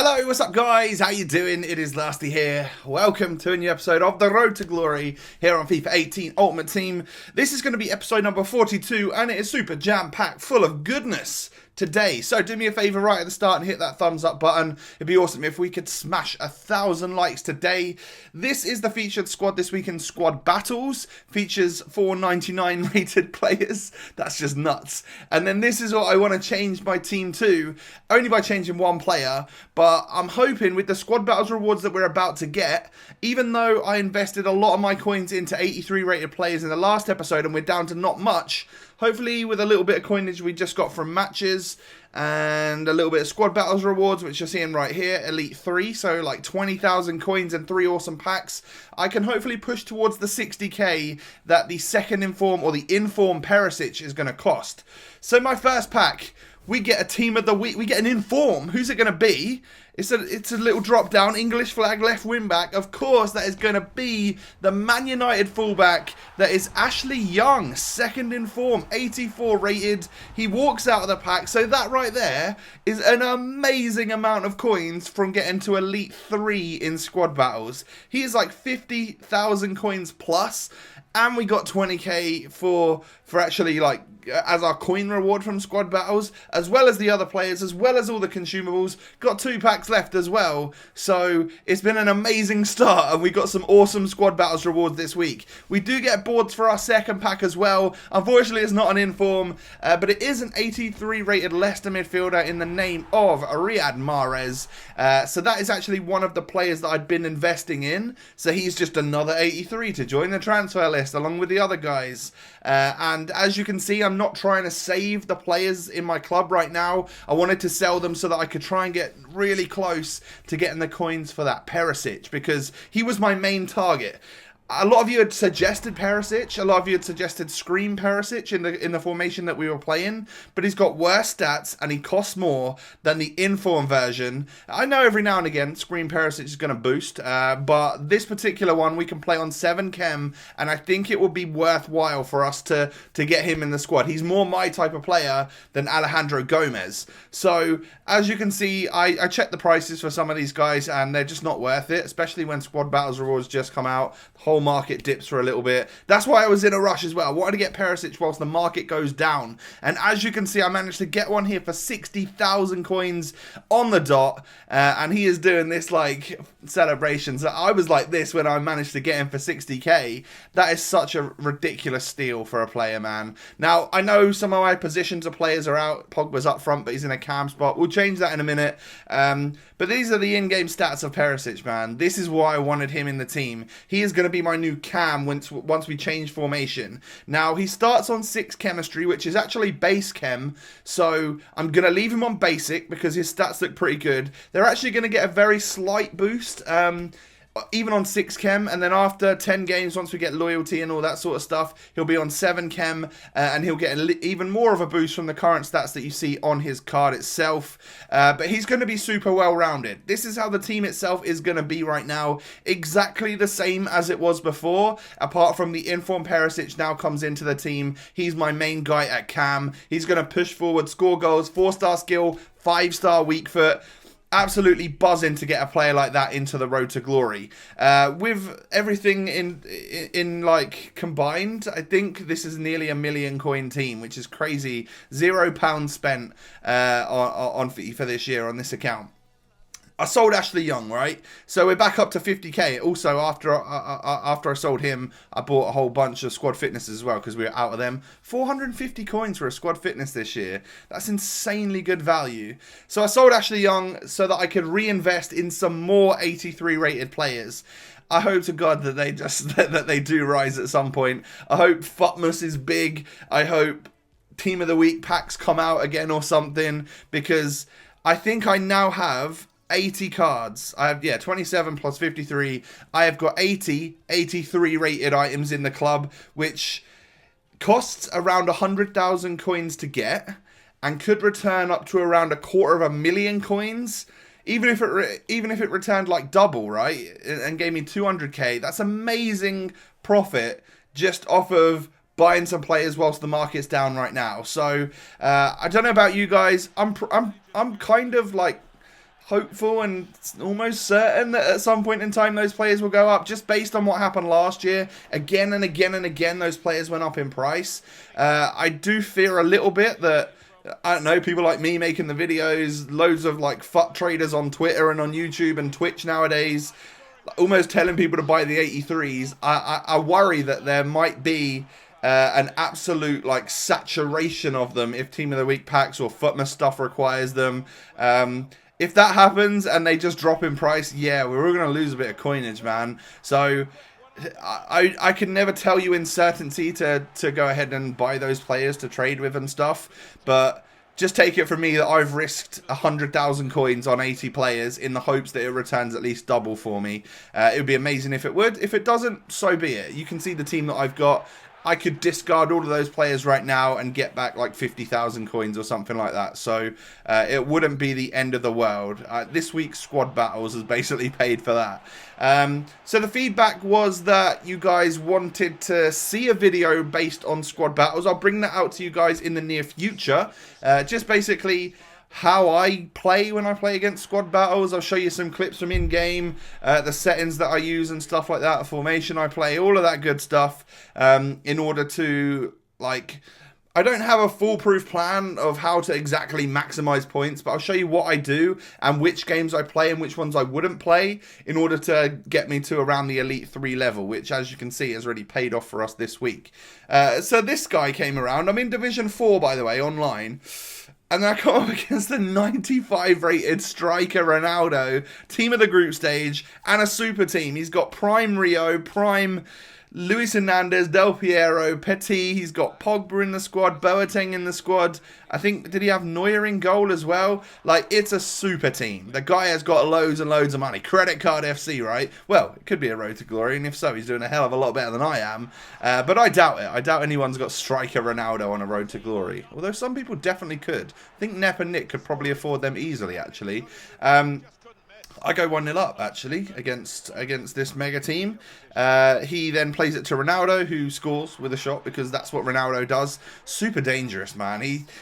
Hello, what's up guys? How you doing? It is Lasty here. Welcome to a new episode of The Road to Glory here on FIFA 18 Ultimate Team. This is going to be episode number 42 and it is super jam-packed full of goodness today. So do me a favour right at the start and hit that thumbs up button. It'd be awesome if we could smash 1,000 likes today. This is the featured squad this week in Squad Battles. Features 499 rated players. That's just nuts. And then this is what I want to change my team to, only by changing one player. But I'm hoping with the Squad Battles rewards that we're about to get, even though I invested a lot of my coins into 83 rated players in the last episode and we're down to not much, hopefully with a little bit of coinage we just got from matches and a little bit of Squad Battles rewards, which you're seeing right here, Elite 3, so like 20,000 coins and 3 awesome packs, I can hopefully push towards the 60k that the second inform or the inform Perišić is going to cost. So my first pack, we get a team of the week, we get an inform. Who's it going to be? It's a little drop down, English flag left wing back. Of course, that is going to be the Man United fullback. That is Ashley Young, second in form, 84 rated. He walks out of the pack. So that right there is an amazing amount of coins from getting to Elite 3 in Squad Battles. He is like 50,000 coins plus. And we got 20k for actually like as our coin reward from Squad Battles, as well as the other players, as well as all the consumables. Got 2 packs left as well. So it's been an amazing start and we got some awesome Squad Battles rewards this week. We do get boards for our second pack as well. Unfortunately, it's not an inform, but it is an 83 rated Leicester midfielder in the name of Riyad Mahrez. So that is actually one of the players that I'd been investing in. So he's just another 83 to join the transfer list along with the other guys. And as you can see, I'm not trying to save the players in my club right now. I wanted to sell them so that I could try and get really close to getting the coins for that Perišić, because he was my main target. A lot of you had suggested Perišić. A lot of you had suggested Scream Perišić in the formation that we were playing. But he's got worse stats and he costs more than the inform version. I know every now and again Scream Perišić is going to boost. But this particular one we can play on 7 chem. And I think it will be worthwhile for us to get him in the squad. He's more my type of player than Alejandro Gomez. So as you can see, I checked the prices for some of these guys and they're just not worth it. Especially when Squad Battles rewards just come out. The whole market dips for a little bit. That's why I was in a rush as well. I wanted to get Perišić whilst the market goes down. And as you can see, I managed to get one here for 60,000 coins on the dot. And he is doing this like celebration. So I was like this when I managed to get him for 60k. That is such a ridiculous steal for a player, man. Now, I know some of my positions of players are out. Pogba's up front, but he's in a cam spot. We'll change that in a minute. But these are the in-game stats of Perišić, man. This is why I wanted him in the team. He is going to be my new cam once we change formation. Now, he starts on 6 chemistry, which is actually base chem. So I'm going to leave him on basic because his stats look pretty good. They're actually going to get a very slight boost. Even on 6 chem, and then after 10 games, once we get loyalty and all that sort of stuff, he'll be on 7 chem, and he'll get even more of a boost from the current stats that you see on his card itself. But he's going to be super well-rounded. This is how the team itself is going to be right now, exactly the same as it was before, apart from the inform Perišić now comes into the team. He's my main guy at cam. He's going to push forward, score goals, 4-star skill, 5-star weak foot. Absolutely buzzing to get a player like that into the road to glory. With everything in like combined, I think this is nearly a 1 million coin team, which is crazy. £0 spent on FIFA this year on this account. I sold Ashley Young, right? So we're back up to 50k. Also, after I sold him, I bought a whole bunch of squad fitnesses as well because we were out of them. 450 coins for a squad fitness this year. That's insanely good value. So I sold Ashley Young so that I could reinvest in some more 83 rated players. I hope to God that they that they do rise at some point. I hope FUTWIZ is big. I hope Team of the Week packs come out again or something, because I think I now have 80 cards. I have, 27 plus 53. I have got 83 rated items in the club, which costs around 100,000 coins to get and could return up to around 250,000 coins. Even if it returned like double, right, and gave me 200k, that's amazing profit just off of buying some players whilst the market's down right now. So I don't know about you guys. I'm kind of like hopeful and almost certain that at some point in time those players will go up, just based on what happened last year. Again and again and again, those players went up in price. I do fear a little bit that, I don't know, people like me making the videos, loads of like FUT traders on Twitter and on YouTube and Twitch nowadays, almost telling people to buy the 83s. I worry that there might be an absolute like saturation of them if Team of the Week packs or FUTMA stuff requires them. If that happens and they just drop in price, yeah, we're all going to lose a bit of coinage, man. So I can never tell you in certainty to go ahead and buy those players to trade with and stuff, but just take it from me that I've risked 100,000 coins on 80 players in the hopes that it returns at least double for me. It would be amazing if it would. If it doesn't, so be it. You can see the team that I've got. I could discard all of those players right now and get back like 50,000 coins or something like that. So it wouldn't be the end of the world. This week's squad battles has basically paid for that. So the feedback was that you guys wanted to see a video based on squad battles. I'll bring that out to you guys in the near future. Just basically how I play when I play against squad battles. I'll show you some clips from in-game, the settings that I use and stuff like that, the formation I play, all of that good stuff, in order to, like, I don't have a foolproof plan of how to exactly maximize points, but I'll show you what I do and which games I play and which ones I wouldn't play in order to get me to around the Elite 3 level, which, as you can see, has already paid off for us this week. So this guy came around. I'm in Division 4, by the way, online. And then I come up against the 95 rated striker Ronaldo, team of the group stage, and a super team. He's got Prime Rio, Prime Luis Hernandez, Del Piero, Petit. He's got Pogba in the squad, Boateng in the squad. I think, did he have Neuer in goal as well? Like, it's a super team. The guy has got loads and loads of money. Credit Card FC, right? Well, it could be a road to glory, and if so, he's doing a hell of a lot better than I am. But I doubt it. I doubt anyone's got striker Ronaldo on a road to glory. Although some people definitely could. I think Nep and Nick could probably afford them easily, actually. I go 1-0 up, actually, against this mega team. He then plays it to Ronaldo, who scores with a shot, because that's what Ronaldo does. Super dangerous, man.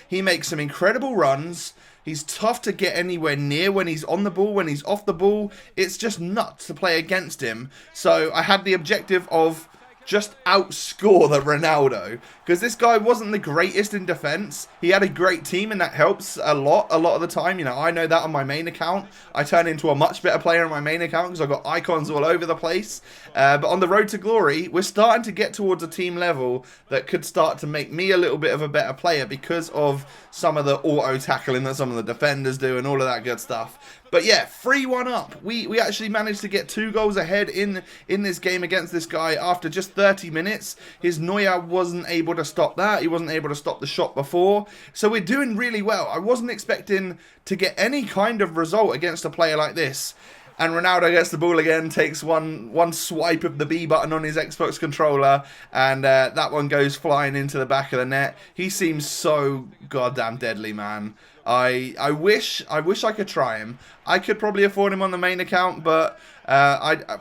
He makes some incredible runs. He's tough to get anywhere near when he's on the ball, when he's off the ball. It's just nuts to play against him. So I had the objective of just outscore the Ronaldo, because this guy wasn't the greatest in defense. He had a great team, and that helps a lot of the time. You know, I know that on my main account. I turn into a much better player on my main account because I've got icons all over the place. But on the road to glory, we're starting to get towards a team level that could start to make me a little bit of a better player because of some of the auto tackling that some of the defenders do and all of that good stuff. But yeah, 3-1 up. We actually managed to get 2 goals ahead in this game against this guy after just 30 minutes. His Neuer wasn't able to stop that. He wasn't able to stop the shot before. So we're doing really well. I wasn't expecting to get any kind of result against a player like this. And Ronaldo gets the ball again, takes one swipe of the B button on his Xbox controller, and that one goes flying into the back of the net. He seems so goddamn deadly, man. I wish I could try him. I could probably afford him on the main account, but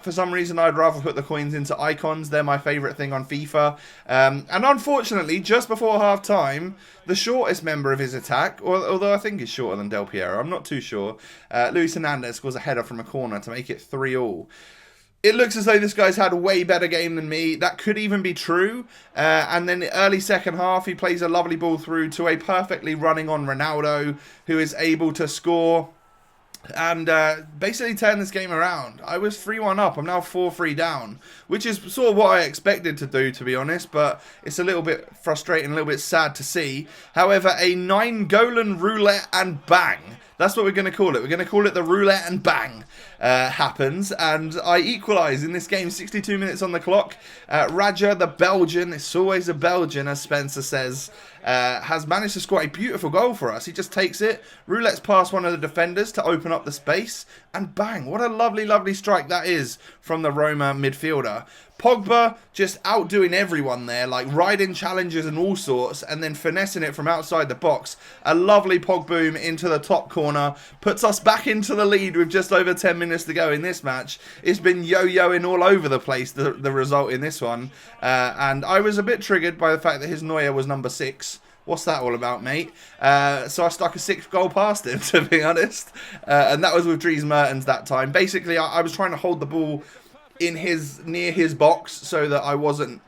for some reason I'd rather put the coins into icons. They're my favourite thing on FIFA. And unfortunately, just before half time, the shortest member of his attack, although I think he's shorter than Del Piero, I'm not too sure, Luis Hernandez scores a header from a corner to make it 3-3. It looks as though this guy's had a way better game than me. That could even be true. And then the early second half, he plays a lovely ball through to a perfectly running on Ronaldo, who is able to score and basically turn this game around. I was 3-1 up. I'm now 4-3 down, which is sort of what I expected to do, to be honest, but it's a little bit frustrating, a little bit sad to see. However, a 9-goal roulette and bang. That's what we're going to call it. We're going to call it the roulette and bang happens. And I equalise in this game, 62 minutes on the clock. Raja, the Belgian, it's always a Belgian, as Spencer says, has managed to score a beautiful goal for us. He just takes it, roulettes past one of the defenders to open up the space, and bang, what a lovely, lovely strike that is from the Roma midfielder. Pogba just outdoing everyone there, like riding challenges and all sorts, and then finessing it from outside the box. A lovely Pog boom into the top corner, puts us back into the lead with just over 10 minutes to go in this match. It's been yo-yoing all over the place, the result in this one. And I was a bit triggered by the fact that his Neuer was number 6. what's that all about, mate? So I stuck a 6th goal past him, to be honest. And that was with Dries Mertens that time. Basically, I was trying to hold the ball in near his box so that I wasn't,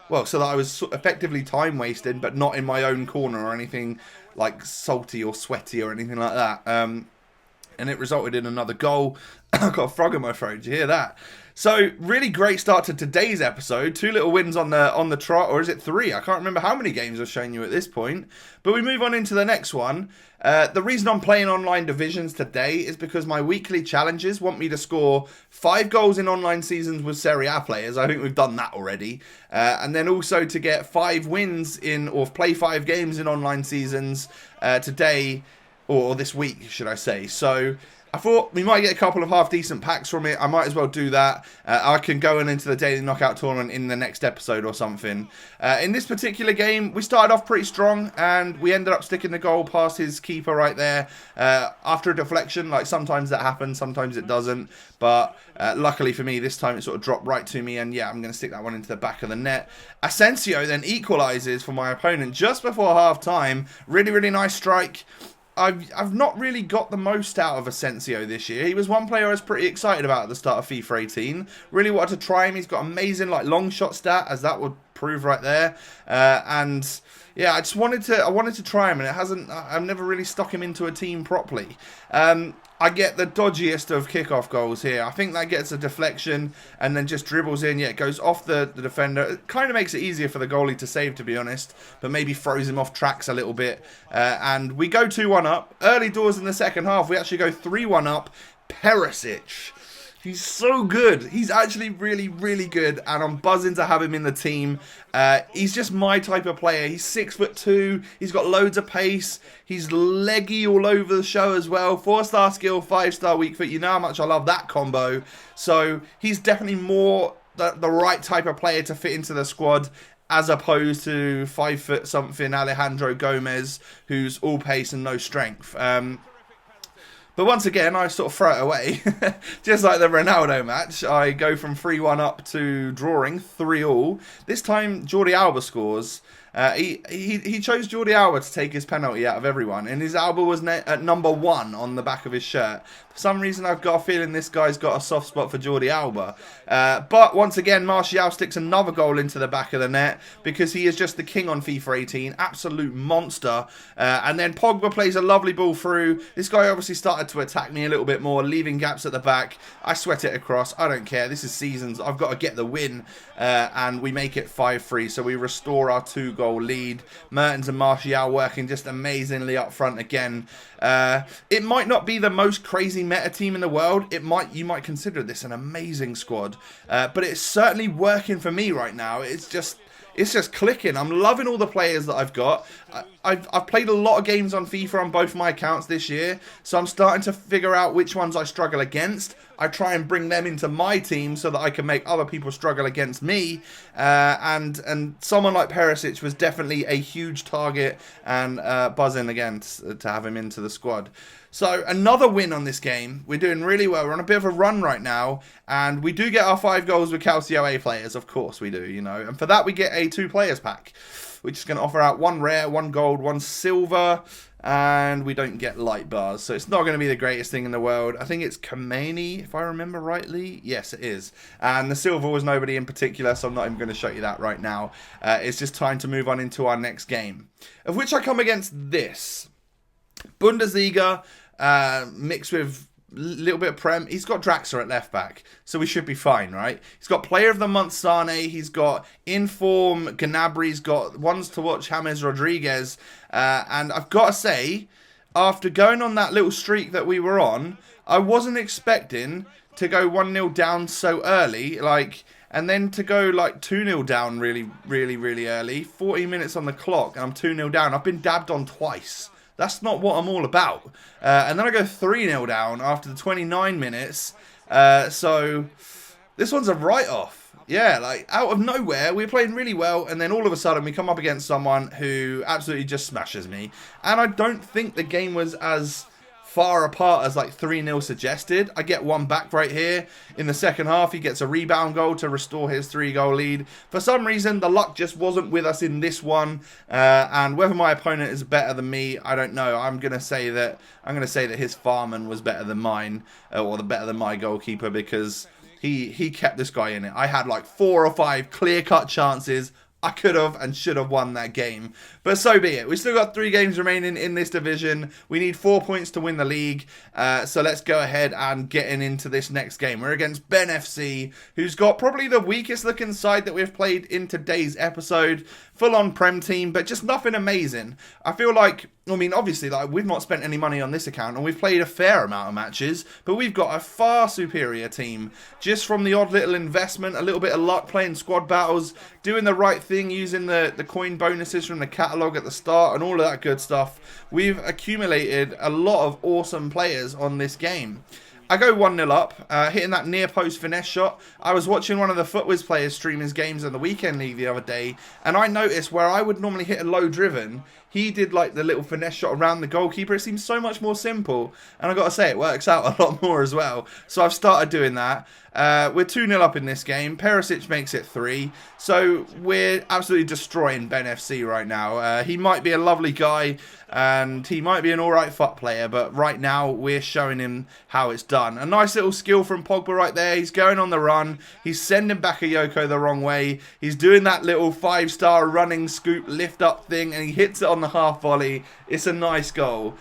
well, so that I was effectively time wasting, but not in my own corner or anything like salty or sweaty or anything like that. And it resulted in another goal. I've got a frog in my throat. Did you hear that? So, really great start to today's episode. 2 little wins on the trot, or is it 3? I can't remember how many games I've shown you at this point. But we move on into the next one. The reason I'm playing online divisions today is because my weekly challenges want me to score 5 goals in online seasons with Serie A players. I think we've done that already. And then also to get 5 wins or play 5 games in online seasons today, or this week, should I say. So I thought we might get a couple of half-decent packs from it. I might as well do that. I can go into the Daily Knockout Tournament in the next episode or something. In this particular game, we started off pretty strong, and we ended up sticking the goal past his keeper right there after a deflection. Like, sometimes that happens, sometimes it doesn't. But luckily for me, this time it sort of dropped right to me, and yeah, I'm going to stick that one into the back of the net. Asensio then equalises for my opponent just before half-time. Really, really nice strike. I've not really got the most out of Asensio this year. He was one player I was pretty excited about at the start of FIFA 18. Really wanted to try him. He's got amazing long shot stat, as that would prove right there. And yeah, I wanted to try him, and I've never really stuck him into a team properly. I get the dodgiest of kickoff goals here. I think that gets a deflection and then just dribbles in. Yeah, it goes off the defender. It kind of makes it easier for the goalie to save, to be honest, but maybe throws him off tracks a little bit. And we go 2-1 up. Early doors in the second half, we actually go 3-1 up. Perišić. He's so good. He's actually really, really good, and I'm buzzing to have him in the team. He's just my type of player. He's 6'2". He's got loads of pace. He's leggy all over the show as well. 4-star skill, 5-star weak foot. You know how much I love that combo. So he's definitely more the right type of player to fit into the squad, as opposed to 5'something Alejandro Gomez, who's all pace and no strength. But once again, I sort of throw it away. Just like the Ronaldo match, I go from 3-1 up to drawing 3-all. This time, Jordi Alba scores. He chose Jordi Alba to take his penalty out of everyone, and his Alba was at number 1 on the back of his shirt. For some reason, I've got a feeling this guy's got a soft spot for Jordi Alba. But once again, Martial sticks another goal into the back of the net, because he is just the king on FIFA 18. Absolute monster. And then Pogba plays a lovely ball through. This guy obviously started to attack me a little bit more, leaving gaps at the back. I sweat it across. I don't care. This is seasons. I've got to get the win. And we make it 5-3. So we restore our 2-goal lead. Mertens and Martial working just amazingly up front again. It might not be the most crazy meta team in the world. You might consider this an amazing squad, but it's certainly working for me right now. It's just clicking. I'm loving all the players that I've got. I've played a lot of games on FIFA on both my accounts this year, so I'm starting to figure out which ones I struggle against. I try and bring them into my team so that I can make other people struggle against me. And someone like Perišić was definitely a huge target, and buzzing again to have him into the squad. So another win on this game. We're doing really well. We're on a bit of a run right now, and we do get our 5 goals with Calcio A players. Of course we do, you know. And for that we get a 2 players pack, which is going to offer out 1 rare, 1 gold, 1 silver, and we don't get light bars. So it's not going to be the greatest thing in the world. I think it's Kameni, if I remember rightly. Yes, it is. And the silver was nobody in particular, so I'm not even going to show you that right now. It's just time to move on into our next game, of which I come against this. Bundesliga, mixed with a little bit of Prem. He's got Draxler at left back, so we should be fine, right? He's got Player of the Month Sane. He's got Inform Gnabry. He's got ones to watch James Rodriguez. And I've got to say, after going on that little streak that we were on, I wasn't expecting to go 1-0 down so early, and then to go 2-0 down really, really, really early. 40 minutes on the clock, and I'm 2-0 down. I've been dabbed on twice. That's not what I'm all about. And then I go 3-0 down after the 29 minutes. So this one's a write-off. Yeah, out of nowhere, we're playing really well, and then all of a sudden we come up against someone who absolutely just smashes me. And I don't think the game was as far apart as like 3-0 suggested. I get one back right here. In the second half, he gets a rebound goal to restore his 3-goal lead. For some reason, the luck just wasn't with us in this one. And whether my opponent is better than me, I don't know. I'm gonna say that his fireman was better than mine, or better than my goalkeeper, because he kept this guy in it. I had like 4 or 5 clear-cut chances. I could have and should have won that game. But so be it. We've still got 3 games remaining in this division. We need 4 points to win the league. So let's go ahead and get into this next game. We're against Ben FC, who's got probably the weakest looking side that we've played in today's episode. Full-on Prem team, but just nothing amazing. I feel like, I mean, obviously, like, we've not spent any money on this account, and we've played a fair amount of matches, but we've got a far superior team. Just from the odd little investment, a little bit of luck, playing squad battles, doing the right thing, using the coin bonuses from the catalogue at the start, and all of that good stuff. We've accumulated a lot of awesome players on this game. I go 1-0 up, hitting that near post finesse shot. I was watching one of the FUTWIZ players stream his games in the weekend league the other day, and I noticed where I would normally hit a low driven, he did like the little finesse shot around the goalkeeper. It seems so much more simple, and I've got to say, it works out a lot more as well. So I've started doing that. We're 2-0 up in this game. Perišić makes it 3. So we're absolutely destroying Ben FC right now. He might be a lovely guy, and he might be an alright FUT player, but right now we're showing him how it's done. A nice little skill from Pogba right there. He's going on the run. He's sending Bakayoko the wrong way. He's doing that little 5-star running scoop lift up thing, and he hits it on the half volley. It's a nice goal.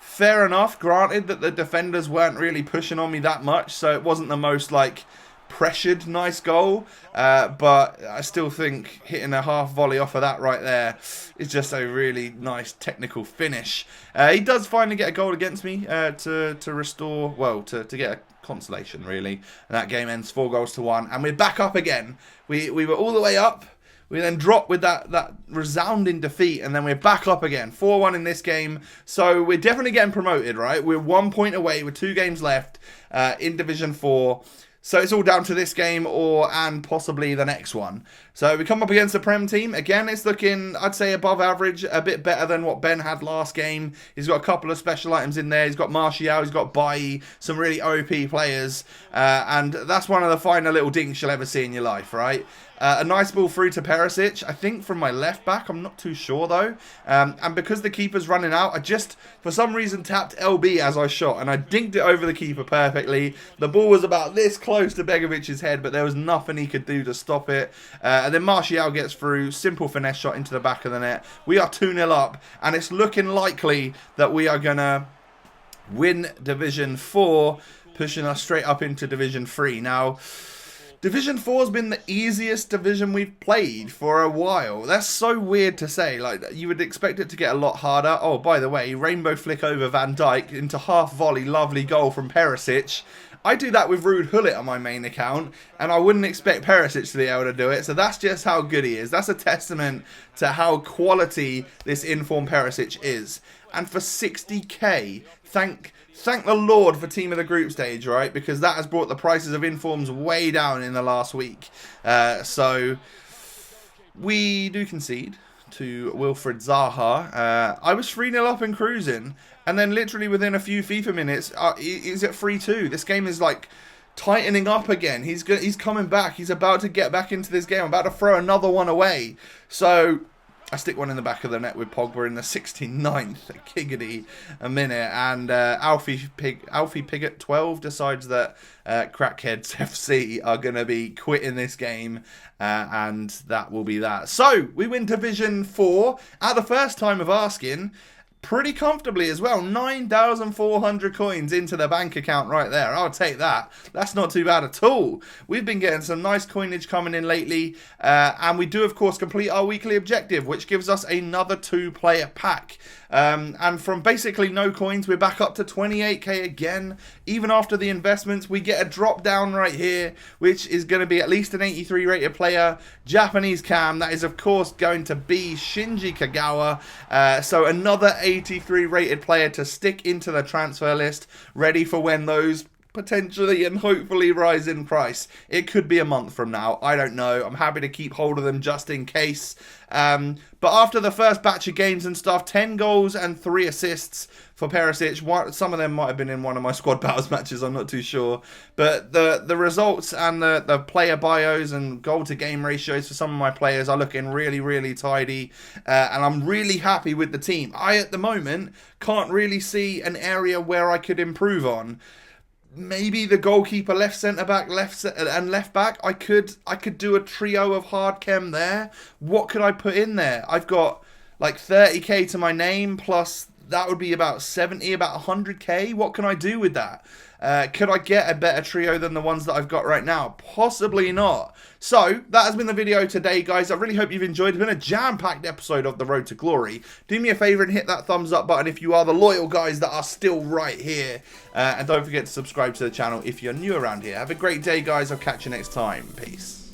Fair enough, granted that the defenders weren't really pushing on me that much, so it wasn't the most like pressured nice goal, but I still think hitting a half volley off of that right there is just a really nice technical finish. He does finally get a goal against me to restore, well, to get a consolation really, and that game ends 4-1, and we're back up again. We were all the way up. We then drop with that resounding defeat, and then we're back up again. 4-1 in this game. So we're definitely getting promoted, right? We're 1 point away with 2 games left in Division 4. So it's all down to this game and possibly the next one. So we come up against the Prem team. Again, it's looking, I'd say, above average, a bit better than what Ben had last game. He's got a couple of special items in there. He's got Martial, he's got Bailly, some really OP players. And that's one of the finer little dinks you'll ever see in your life, right? A nice ball through to Perišić, I think from my left back. I'm not too sure though. And because the keeper's running out, I just, for some reason, tapped LB as I shot. And I dinked it over the keeper perfectly. The ball was about this close to Begovic's head, but there was nothing he could do to stop it. And then Martial gets through, simple finesse shot into the back of the net. We are 2-0 up, and it's looking likely that we are going to win Division 4, pushing us straight up into Division 3. Now, Division 4 has been the easiest division we've played for a while. That's so weird to say. Like, you would expect it to get a lot harder. Oh, by the way, rainbow flick over Van Dijk into half volley, lovely goal from Perišić. I do that with Ruud Gullit on my main account, and I wouldn't expect Perišić to be able to do it. So that's just how good he is. That's a testament to how quality this informed Perišić is. And for 60k, thank the Lord for Team of the Group stage, right? Because that has brought the prices of informs way down in the last week. So we do concede to Wilfried Zaha. I was 3-0 up and cruising, and then literally within a few FIFA minutes, he's at 3-2. This game is like tightening up again. He's coming back. He's about to get back into this game. I'm about to throw another one away. So I stick one in the back of the net with Pogba in the 69th, giggity a minute, and Alfie Pig 12 decides that Crackheads FC are going to be quitting this game, and that will be that. So we win Division 4 at the first time of asking, pretty comfortably as well. 9,400 coins into the bank account right there. I'll take that. That's not too bad at all. We've been getting some nice coinage coming in lately. And we do, of course, complete our weekly objective, which gives us another 2-player pack. And from basically no coins, we're back up to 28k again. Even after the investments, we get a drop down right here, which is going to be at least an 83 rated player. Japanese cam, that is, of course, going to be Shinji Kagawa. So another 83 rated player to stick into the transfer list, ready for when those potentially and hopefully rise in price. It could be a month from now. I don't know. I'm happy to keep hold of them just in case. But after the first batch of games and stuff, 10 goals and 3 assists for Perišić. Some of them might have been in one of my squad battles matches, I'm not too sure. But the results and the player bios and goal to game ratios for some of my players are looking really, really tidy. And I'm really happy with the team. I, at the moment, can't really see an area where I could improve on. Maybe the goalkeeper, left centre back, and left back. I could do a trio of hard chem there. What could I put in there? I've got like 30k to my name, plus that would be about 70, about 100k. What can I do with that? Could I get a better trio than the ones that I've got right now? Possibly not. So, that has been the video today, guys. I really hope you've enjoyed. It's been a jam-packed episode of The Road to Glory. Do me a favour and hit that thumbs up button if you are the loyal guys that are still right here. And don't forget to subscribe to the channel if you're new around here. Have a great day, guys. I'll catch you next time. Peace.